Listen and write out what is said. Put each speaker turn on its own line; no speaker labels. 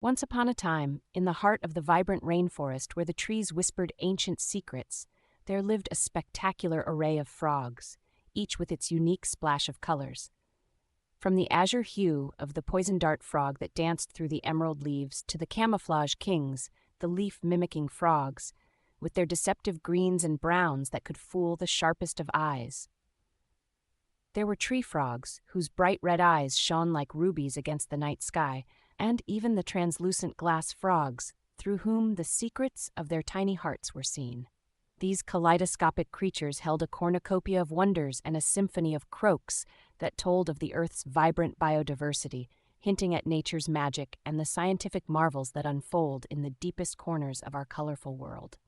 Once upon a time, in the heart of the vibrant rainforest where the trees whispered ancient secrets, there lived a spectacular array of frogs, each with its unique splash of colors. From the azure hue of the poison dart frog that danced through the emerald leaves to the camouflage kings, the leaf-mimicking frogs, with their deceptive greens and browns that could fool the sharpest of eyes. There were tree frogs, whose bright red eyes shone like rubies against the night sky, and even the translucent glass frogs, through whom the secrets of their tiny hearts were seen. These kaleidoscopic creatures held a cornucopia of wonders and a symphony of croaks that told of the Earth's vibrant biodiversity, hinting at nature's magic and the scientific marvels that unfold in the deepest corners of our colorful world.